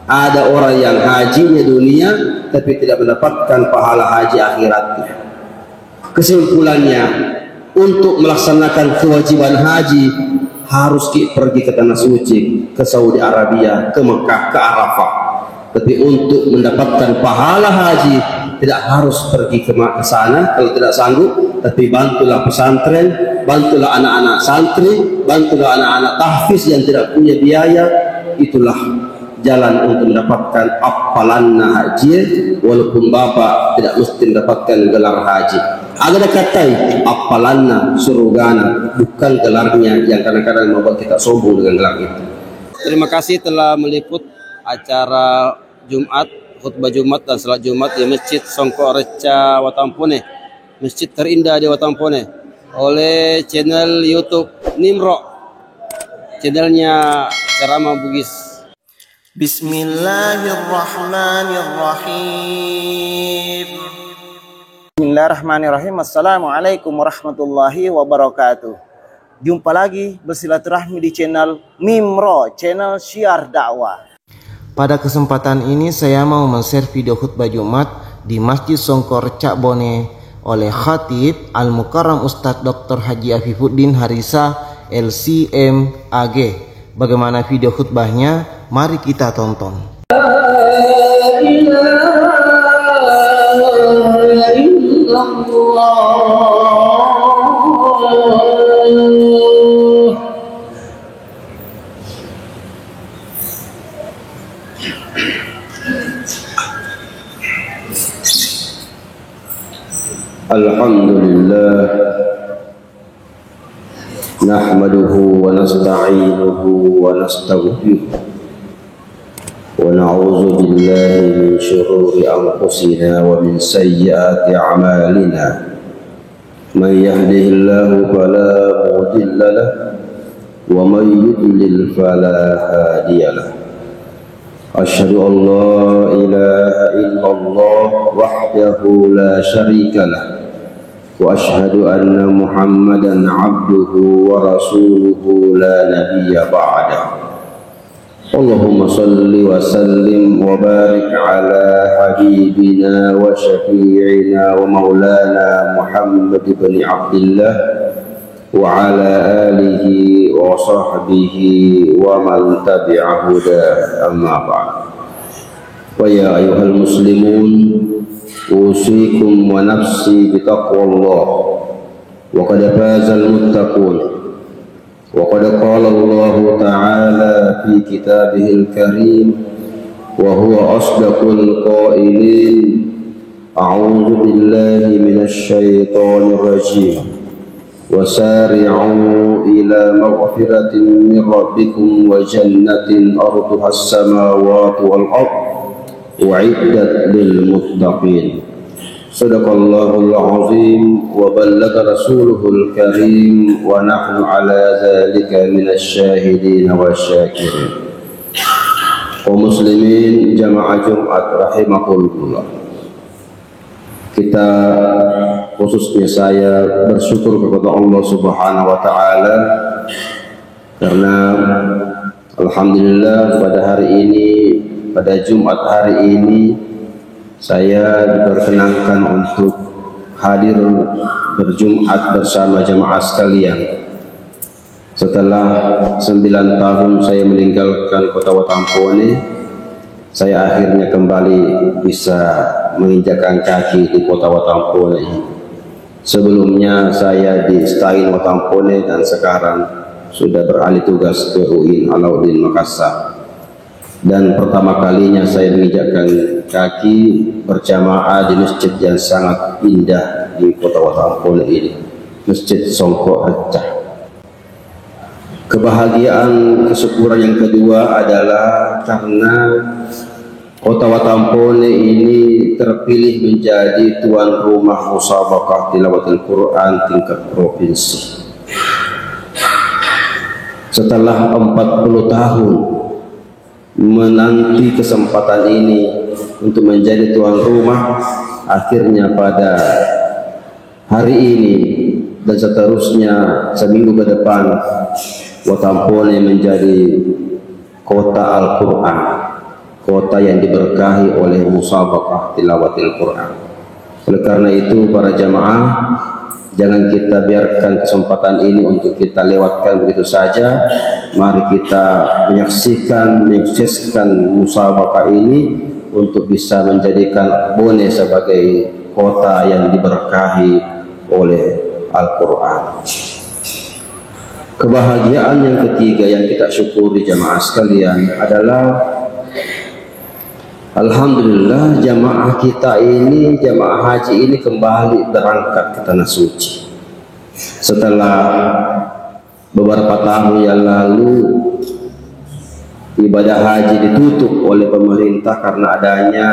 Ada orang yang hajinya dunia tapi tidak mendapatkan pahala haji akhiratnya. Kesimpulannya, untuk melaksanakan kewajiban haji harus pergi ke tanah suci, ke Saudi Arabia, ke Mekah, ke Arafah. Tapi untuk mendapatkan pahala haji tidak harus pergi ke sana kalau tidak sanggup, tapi bantulah pesantren, bantulah anak-anak santri, bantulah anak-anak tahfiz yang tidak punya biaya. Itulah jalan untuk mendapatkan apalanna haji, walaupun bapak tidak mesti mendapatkan gelar haji. Ada katai apalanna surugana, bukan gelarnya yang kadang-kadang membuat kita sombong dengan gelar itu. Terima kasih telah meliput acara Jumat, khutbah Jumat dan salat Jumat di Masjid Songko Reca Watampone, masjid terindah di Watampone, oleh channel YouTube Mimro, channelnya Ceramah Bugis. Bismillahirrahmanirrahim. Bismillahirrahmanirrahim. Assalamualaikum warahmatullahi wabarakatuh. Jumpa lagi bersilaturahmi di channel Mimro, channel syiar dakwah. Pada kesempatan ini saya mau men-share video khutbah Jumat di Masjid Songkor Cak Bone oleh Khatib Al-Mukarram Ustadz Dr. Haji Afifuddin Harisa LCMAG. Bagaimana video khutbahnya? Mari kita tonton. Alhamdulillah, nahmaduhu wa nasta'inuhu wa nastaghfiruh wa na'udzu billahi min shururi anfusina wa min sayyiati a'malina. Man yahdihillahu fala mudilla lahu wa man yudlil fala hadiya lahu. Asyhadu an la ilaha illallah wahdahu la syarika lahu wa asyhadu anna Muhammadan abduhu wa rasuluhu la nabiyya ba'dahu. Allahumma salli wa sallim wa barik ala habibina wa syafi'ina wa maulana Muhammad ibn Abdullah wa ala alihi wa sahbihi wa man tabi'a huda, amma ba'd. Wa ya ayyuhal muslimun, usikum wa nafsi bitaqwallah, wa qad fazal muttaqun. Wa qad qala Allah ta'ala fi kitabihil karim wa huwa asdaqul qailin. A'udzu billahi minasy syaithanir rajim. وسارعوا إلى مغفرة من ربكم وجنة أرضها السماوات والأرض أعدت للمتقين. صدق الله العظيم وبلغ رسوله الكريم ونحن على ذلك من الشاهدين والشاكرين. ومسلمين جماعة Jumat rahimakumullah. Kita, khususnya saya, bersyukur kepada Allah Subhanahu wa Ta'ala karena alhamdulillah pada hari ini, pada Jumat hari ini, saya diperkenankan untuk hadir berjumat bersama jemaah sekalian. Setelah 9 tahun saya meninggalkan kota Watampone, saya akhirnya kembali bisa menginjakkan kaki di kota Watampone ini. Sebelumnya saya di Stain Watampone dan sekarang sudah beralih tugas ke UIN Alauddin Makassar. Dan pertama kalinya saya menginjakkan kaki berjamaah di masjid yang sangat indah di kota Watampone ini, Masjid Songko Reca. Kebahagiaan, kesyukuran yang kedua adalah karena kota Watampone ini terpilih menjadi tuan rumah musabaqah tilawatul Quran tingkat provinsi. Setelah 40 tahun menanti kesempatan ini untuk menjadi tuan rumah, akhirnya pada hari ini dan seterusnya seminggu ke depan Watampone menjadi kota Al-Quran, kota yang diberkahi oleh musabaqah tilawatil Quran. Oleh karena itu para jamaah, jangan kita biarkan kesempatan ini untuk kita lewatkan begitu saja. Mari kita menyaksikan, menyukseskan musabaqah ini untuk bisa menjadikan Bone sebagai kota yang diberkahi oleh Al-Quran. Kebahagiaan yang ketiga yang kita syukuri jamaah sekalian adalah alhamdulillah jamaah kita ini, jamaah haji ini kembali berangkat ke tanah suci. Setelah beberapa tahun yang lalu ibadah haji ditutup oleh pemerintah karena adanya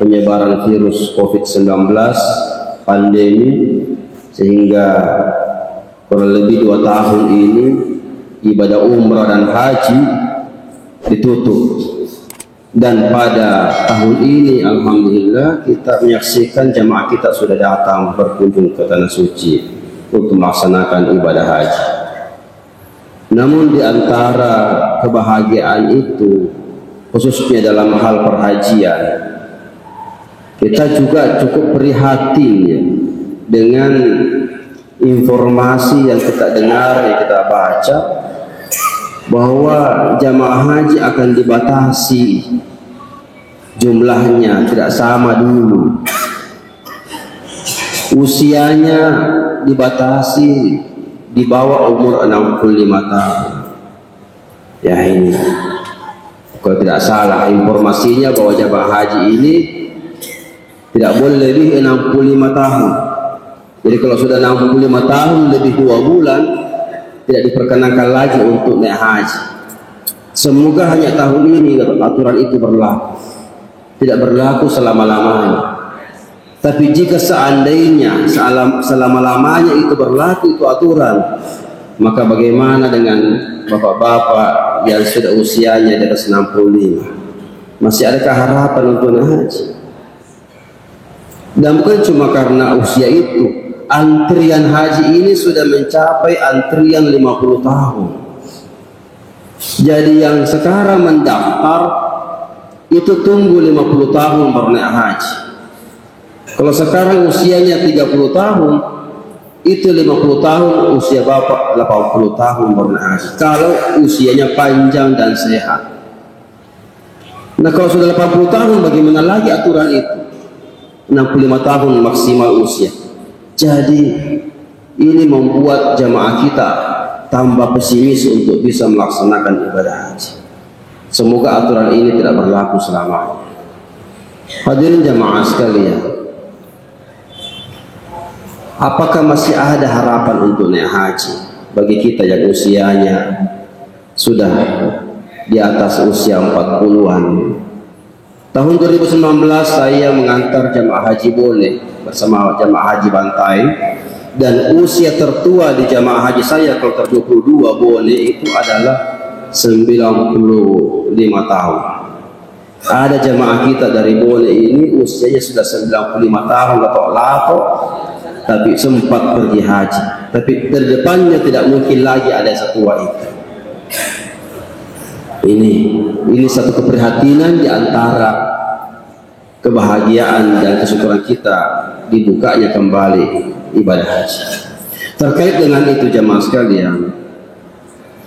penyebaran virus COVID-19 pandemi, sehingga kurang lebih 2 tahun ini ibadah umrah dan haji ditutup. Dan pada tahun ini alhamdulillah kita menyaksikan jamaah kita sudah datang berkunjung ke tanah suci untuk melaksanakan ibadah haji. Namun di antara kebahagiaan itu, khususnya dalam hal perhajian, kita juga cukup prihatin ya, dengan informasi yang kita dengar, yang kita baca, bahwa jamaah haji akan dibatasi jumlahnya, tidak sama dulu. Usianya dibatasi di bawah umur 65 tahun. Ya ini, kalau tidak salah informasinya bahwa jamaah haji ini tidak boleh lebih 65 tahun. Jadi kalau sudah 65 tahun lebih 2 bulan tidak diperkenankan lagi untuk naik haji. Semoga hanya tahun ini aturan itu berlaku, tidak berlaku selama-lamanya. Tapi jika seandainya selama-lamanya itu berlaku itu aturan, maka bagaimana dengan bapak-bapak yang sudah usianya di atas 65? Masih adakah harapan untuk naik haji? Dan bukan cuma karena usia itu, antrian haji ini sudah mencapai antrian 50 tahun. Jadi yang sekarang mendaftar itu tunggu 50 tahun baru naik haji. Kalau sekarang usianya 30 tahun, itu 50 tahun usia bapak 80 tahun baru naik haji. Kalau usianya panjang dan sehat. Nah kalau sudah 80 tahun bagaimana lagi aturan itu? 65 tahun maksimal usia. Jadi ini membuat jamaah kita tambah pesimis untuk bisa melaksanakan ibadah haji. Semoga aturan ini tidak berlaku selamanya. Hadirin jamaah sekalian, apakah masih ada harapan untuk naik haji bagi kita yang usianya sudah di atas usia 40-an? Tahun 2019 saya mengantar jamaah haji Bone bersama jamaah haji Bantai, dan usia tertua di jamaah haji saya kalau 22 Bone itu adalah 95 tahun. Ada jamaah kita dari Bone ini usianya sudah 95 tahun lato-lato, tapi sempat pergi haji. Tapi terdepannya tidak mungkin lagi ada setua itu. Ini satu keprihatinan di antara kebahagiaan dan kesyukuran kita dibukanya kembali ibadah haji. Terkait dengan itu jamaah sekalian,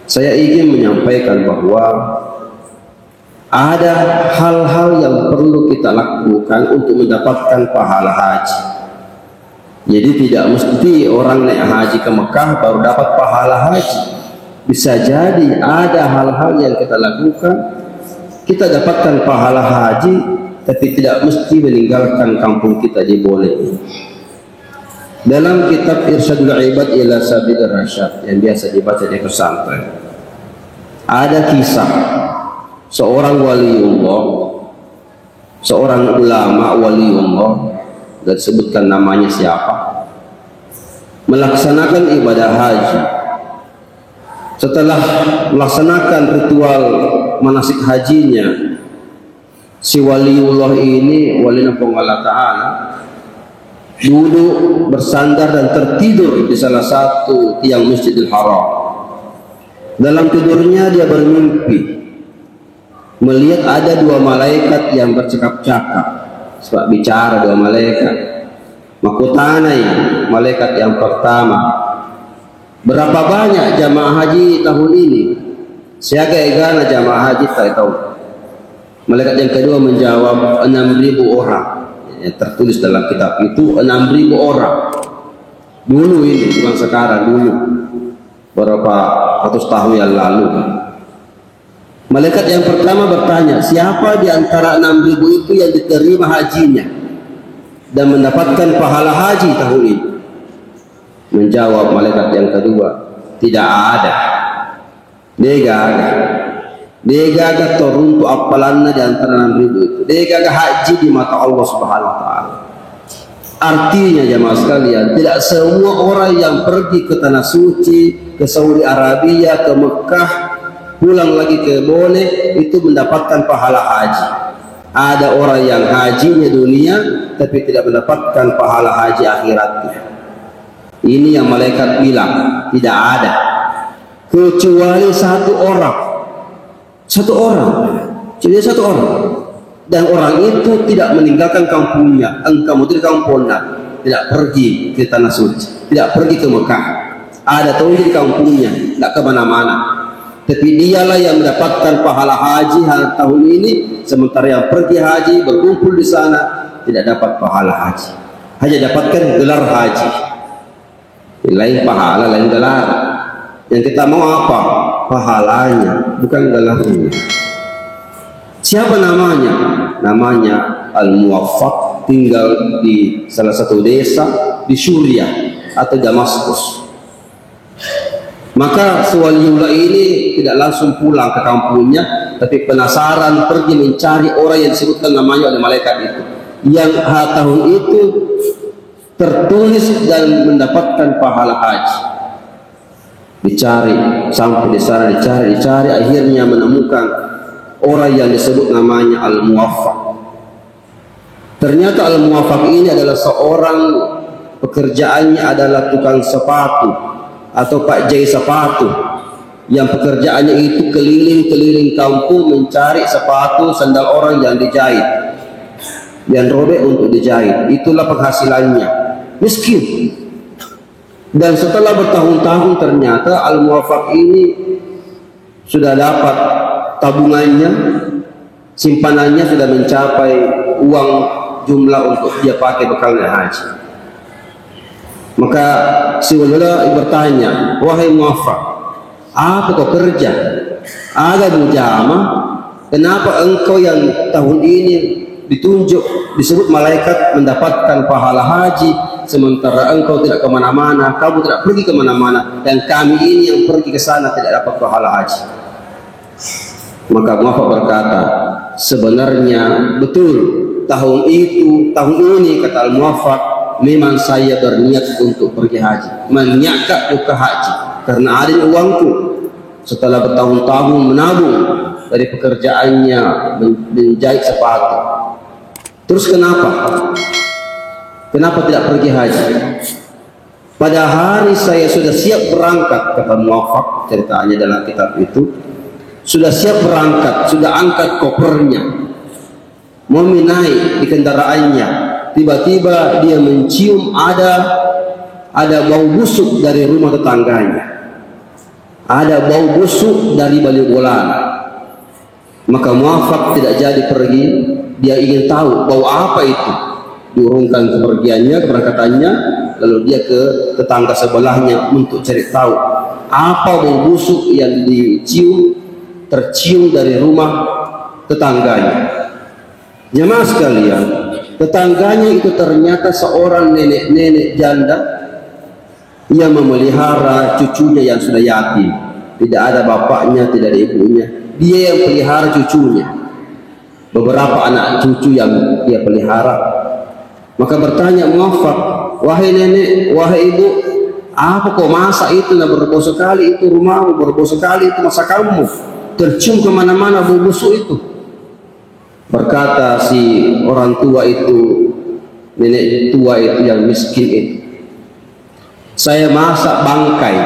saya ingin menyampaikan bahwa ada hal-hal yang perlu kita lakukan untuk mendapatkan pahala haji. Jadi tidak mesti orang naik haji ke Mekah baru dapat pahala haji. Bisa jadi ada hal-hal yang kita lakukan, kita dapatkan pahala haji, tapi tidak mesti meninggalkan kampung kita di Bone. Dalam kitab Irsyadul Ibad ila Sabil Rasyad yang biasa dibaca di pesantren, ada kisah seorang waliullah, seorang ulama waliullah, dan sebutkan namanya siapa, melaksanakan ibadah haji. Setelah melaksanakan ritual manasik hajinya, si waliullah ini, waliullah Allah Ta'ala, duduk bersandar dan tertidur di salah satu tiang Masjidil Haram. Dalam tidurnya dia bermimpi melihat ada dua malaikat yang bercakap-cakap. Sebab bicara dua malaikat. Makutanai malaikat yang pertama, berapa banyak jamaah haji tahun ini? Siaga egana jamaah haji tak tahu. Malaikat yang kedua menjawab 6.000 orang. Ya, tertulis dalam kitab itu 6.000 orang. Dulu ini, bukan sekarang, dulu. Berapa ratus tahun yang lalu. Malaikat yang pertama bertanya, siapa di antara 6.000 itu yang diterima hajinya dan mendapatkan pahala haji tahun ini? Menjawab malaikat yang kedua, tidak ada. Dia gagal turun tu apalanna di antara 6.000 itu. Dia gagal haji di mata Allah Subhanahu wa taala. Artinya jemaah sekalian, tidak semua orang yang pergi ke tanah suci, ke Saudi Arabia, ke Mekah, pulang lagi ke Bone itu mendapatkan pahala haji. Ada orang yang hajinya dunia tapi tidak mendapatkan pahala haji akhiratnya. Ini yang malaikat bilang, tidak ada kecuali satu orang. Jadi satu orang. Dan orang itu tidak meninggalkan kampungnya. Engkau di kampungnya, tidak pergi ke tanah suci, tidak pergi ke Mekah. Ada tahun di kampungnya, tidak kemana-mana. Tapi dialah yang mendapatkan pahala haji tahun ini, sementara yang pergi haji berkumpul di sana tidak dapat pahala haji, hanya dapatkan gelar haji. Lain pahala, lain gelar. Yang kita mau apa? Pahalanya, bukan gelarnya. Siapa namanya? Namanya Al-Muwaffaq, tinggal di salah satu desa di Suriah atau Damaskus. Maka Waliullah ini tidak langsung pulang ke kampungnya, tapi penasaran pergi mencari orang yang disebutkan namanya oleh malaikat itu, yang tahun itu tertulis dan mendapatkan pahala haji. Dicari sampai di sana, dicari, akhirnya menemukan orang yang disebut namanya Al-Muwaffaq. Ternyata Al-Muwaffaq ini adalah seorang, pekerjaannya adalah tukang sepatu atau Pak Jai sepatu, yang pekerjaannya itu keliling-keliling kampung mencari sepatu sandal orang yang dijahit, yang robek untuk dijahit. Itulah penghasilannya, miskin. Dan setelah bertahun-tahun ternyata Al-Muwaffaq ini sudah dapat tabungannya, simpanannya sudah mencapai uang jumlah untuk dia pakai bekalnya haji. Maka si Waliullah bertanya, wahai Muwaffaq, apa kau kerja? Ada mujamah, kenapa engkau yang tahun ini ditunjuk, disebut malaikat mendapatkan pahala haji, sementara engkau tidak kemana-mana, kamu tidak pergi kemana-mana, dan kami ini yang pergi ke sana tidak dapat pahala haji. Maka Muwaffaq berkata, sebenarnya betul tahun ini kata Al-Muwaffaq, memang saya berniat untuk pergi haji, menyiapkan buka haji, karena ada uangku. Setelah bertahun-tahun menabung dari pekerjaannya menjahit sepatu. Terus kenapa tidak pergi haji? Pada hari saya sudah siap berangkat, kata Muwaffaq, ceritanya dalam kitab itu, sudah siap berangkat, sudah angkat kopernya, mau naik di kendaraannya, tiba-tiba dia mencium ada bau busuk dari rumah tetangganya, ada bau busuk dari balik bolan. Maka Muwaffaq tidak jadi pergi. Dia ingin tahu bau apa itu. Diurungkan kepergiannya, keberangkatannya, lalu dia ke tetangga sebelahnya untuk cari tahu apa bau busuk yang tercium dari rumah tetangganya. Jemaah sekalian, tetangganya itu ternyata seorang nenek-nenek janda yang memelihara cucunya yang sudah yatim, tidak ada bapaknya, tidak ada ibunya. Dia yang pelihara cucunya, beberapa anak cucu yang dia pelihara. Maka bertanya Muwaffaq, wahai nenek, wahai ibu, apa kau masak itu? Nah, berbau sekali itu rumahmu, berbau sekali itu masakanmu, tercium kemana-mana bau busuk itu. Berkata si orang tua itu, nenek tua itu yang miskin itu, saya masak bangkai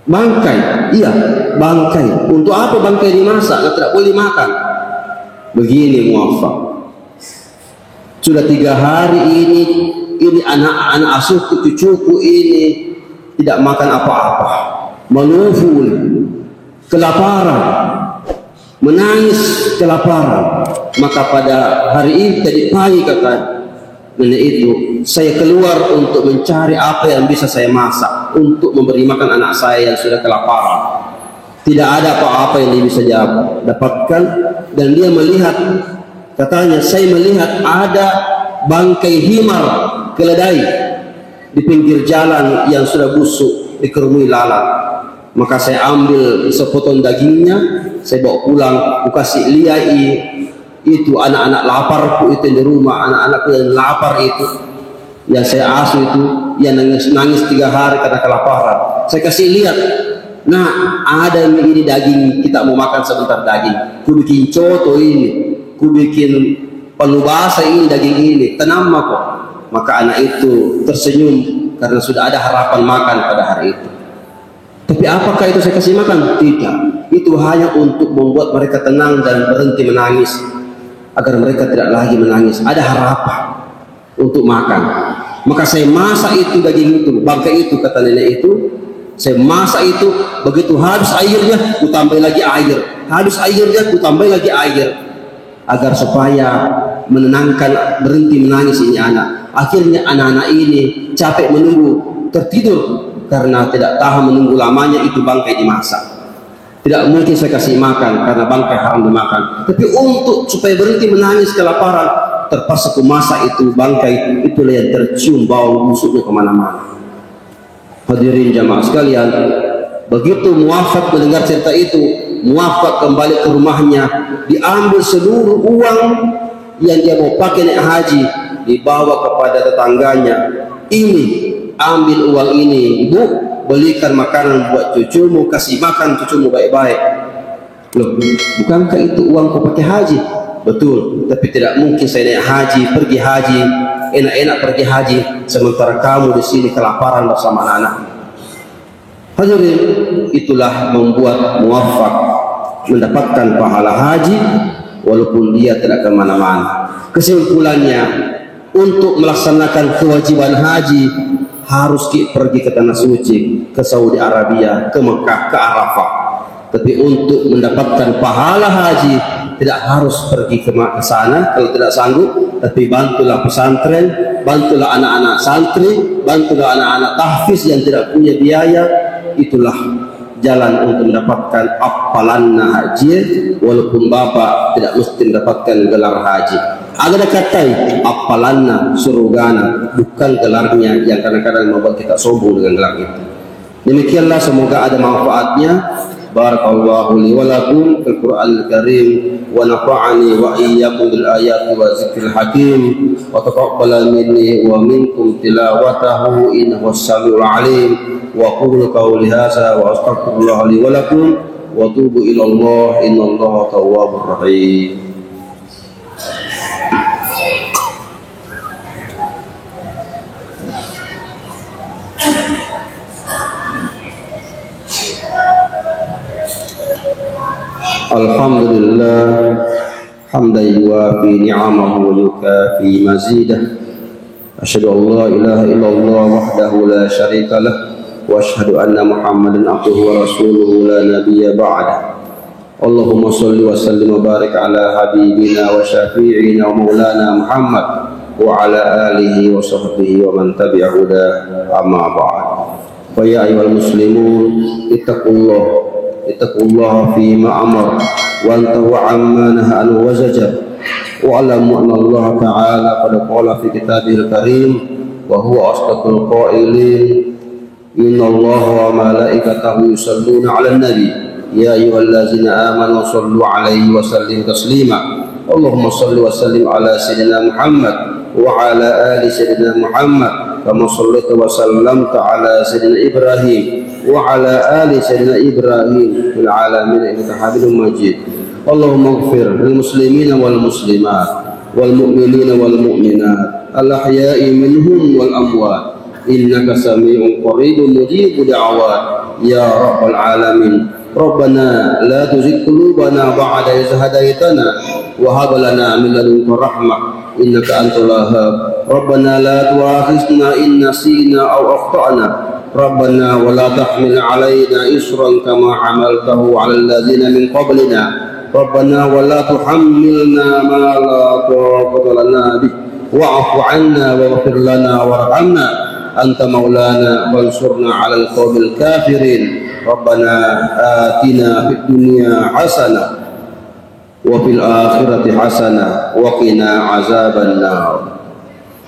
Bangkai, iya, bangkai. Untuk apa bangkai dimasak? Tidak boleh makan. Begini muafak. Sudah 3 hari ini anak-anak asuhku, cucuku ini tidak makan apa-apa, menuful, kelaparan, menangis kelaparan. Maka pada hari ini tadi pagi kata nenek itu, saya keluar untuk mencari apa yang bisa saya masak untuk memberi makan anak saya yang sudah kelaparan. Tidak ada apa-apa yang dia bisa dapatkan, dan dia melihat, katanya, saya melihat ada bangkai himar keledai di pinggir jalan yang sudah busuk, dikerumui lalat. Maka saya ambil sepotong dagingnya, saya bawa pulang, aku kasih liai itu anak-anak laparku itu di rumah, anak-anakku yang lapar itu, yang saya asuh itu, yang nangis 3 hari karena kelaparan. Saya kasih lihat, nah ada ini daging, kita mau makan sebentar daging. Ku bikin coto ini, ku bikin palu basah ini, daging ini, tenang kok. Maka anak itu tersenyum karena sudah ada harapan makan pada hari itu. Tapi apakah itu saya kasih makan? Tidak. Itu hanya untuk membuat mereka tenang dan berhenti menangis, agar mereka tidak lagi menangis. Ada harapan untuk makan. Maka saya masak itu daging itu, bangkai itu, kata nenek itu. Saya masak itu, begitu habis airnya, ku tambah lagi air. Habis airnya, ku tambah lagi air. Agar supaya menenangkan, berhenti menangis ini anak. Akhirnya anak-anak ini capek menunggu, tertidur karena tidak tahan menunggu lamanya itu bangkai dimasak. Tidak mungkin saya kasih makan karena bangkai haram dimakan. Tapi untuk supaya berhenti menangis kelaparan, terpaksa ku masak itu bangkai. Itulah yang tercium bau busuknya kemana-mana. Hadirin jamaah sekalian, begitu muafak mendengar cerita itu, muafak kembali ke rumahnya, diambil seluruh uang yang dia mau pakai naik haji, dibawa kepada tetangganya. Ini, ambil uang ini, Bu, belikan makanan buat cucumu, kasih makan cucumu baik-baik. Loh, bukankah itu uang kau pakai haji? Betul, tapi tidak mungkin saya naik haji, pergi haji, enak-enak pergi haji, sementara kamu di sini kelaparan bersama anak-anak. Hadirin, itulah membuat muafak mendapatkan pahala haji walaupun dia tidak kemana-mana. Kesimpulannya, untuk melaksanakan kewajiban haji harus pergi ke tanah suci, ke Saudi Arabia, ke Mekah, ke Arafah. Tapi untuk mendapatkan pahala haji tidak harus pergi ke sana kalau tidak sanggup, tapi bantulah pesantren, bantulah anak-anak santri, bantulah anak-anak tahfiz yang tidak punya biaya. Itulah jalan untuk mendapatkan apalanna haji, walaupun bapak tidak mesti mendapatkan gelar haji. Ada katai apalanna surugana, bukan gelarnya yang kadang-kadang membuat kita sombong dengan gelar itu. Demikianlah, semoga ada manfaatnya. Barakallahu li wa lakum fil Qur'anil Karim wa nafa'ani wa iyyakum bil ayati wa zikril hakim wa taqabbala minni wa minkum tilawatahu innahu as-sami'ul 'alim wa qulu qawli hadza wa astaghfirullah li wa lakum wa tubu ila Allah innallaha tawwabur rahim. Alhamdulillah hamdan yuwafi ni'amahu wa yukafi mazidah. Asyhadu an la ilaha illallah wahdahu la syarika lah wa asyhadu anna Muhammadan abduhu wa rasuluhu la nabiyya ba'dah. Allahumma shalli wa sallim wa barik ala habibina wa syafi'ina wa maulana Muhammad wa ala alihi wa sahbihi wa man tabi'a hudah, amma ba'd. Fa ya ayyuhal muslimun ittaqullaha fima amar wa antahu amma nahaa anhu wa zajar wa alamu anna Allah ta'ala qad qala fi kitabihil karim wa huwa asdaqul qailin inna Allah wa malaikatahu yusalluna 'alan nabi ya ayyuhallazina amanu sallu 'alaihi wa sallimu taslima. Allahumma salli wa sallim ala sayyidina Muhammad wa ala ali sayyidina Muhammad kama sallaita wa sallamta ala sayyidina Ibrahim wa ala ali sayyidina Ibrahim fil alamin innaka Hamidum Majid. Allahumma ighfir lil muslimina wal muslimat wal mu'minina wal mu'minat al ahya'i minhum wal amwat innaka sami'un qaribun mujibud da'awat يا رب العالمين. ربنا لا تزغ قلوبنا بعد إذ هديتنا وهب لنا من لدنك رحمة إنك أنت الوهاب. ربنا لا تؤاخذنا إن نسينا أو أخطأنا ربنا ولا تحمل علينا إصرا كما حملته على الذين من قبلنا ربنا ولا تحملنا ما لا طاقة لنا به واعف عنا واغفر لنا وارحمنا أنت مولانا وانصرنا على القوم الكافرين. ربنا آتنا في الدنيا حسنة وفي الآخرة حسنة وقنا عذاب النار.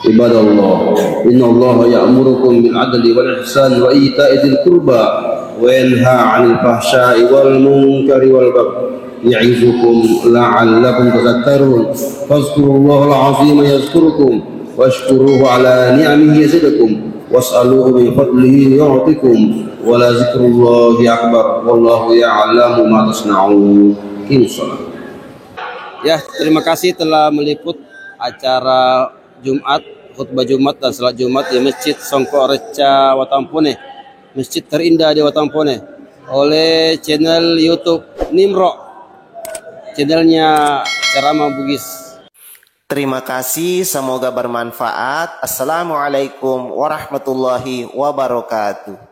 عباد الله إن الله يأمركم بالعدل والإحسان وإيتاء ذي القربى وينهى عن الفحشاء والمنكر والبغي يعظكم لعلكم تذكرون. فاذكروا الله العظيم يذكركم واشكروه على نعمه يزدكم واسألوه من فضله يعطكم ولذكر الله أكبر والله يعلم ما تصنعون. Ya, terima kasih telah meliput acara Jumat, khutbah Jumat dan salat Jumat di Masjid Songko Reca Watampone, masjid terindah di Watampone, oleh channel YouTube Nimro, channelnya Ceramah Bugis. Terima kasih, semoga bermanfaat. Assalamualaikum warahmatullahi wabarakatuh.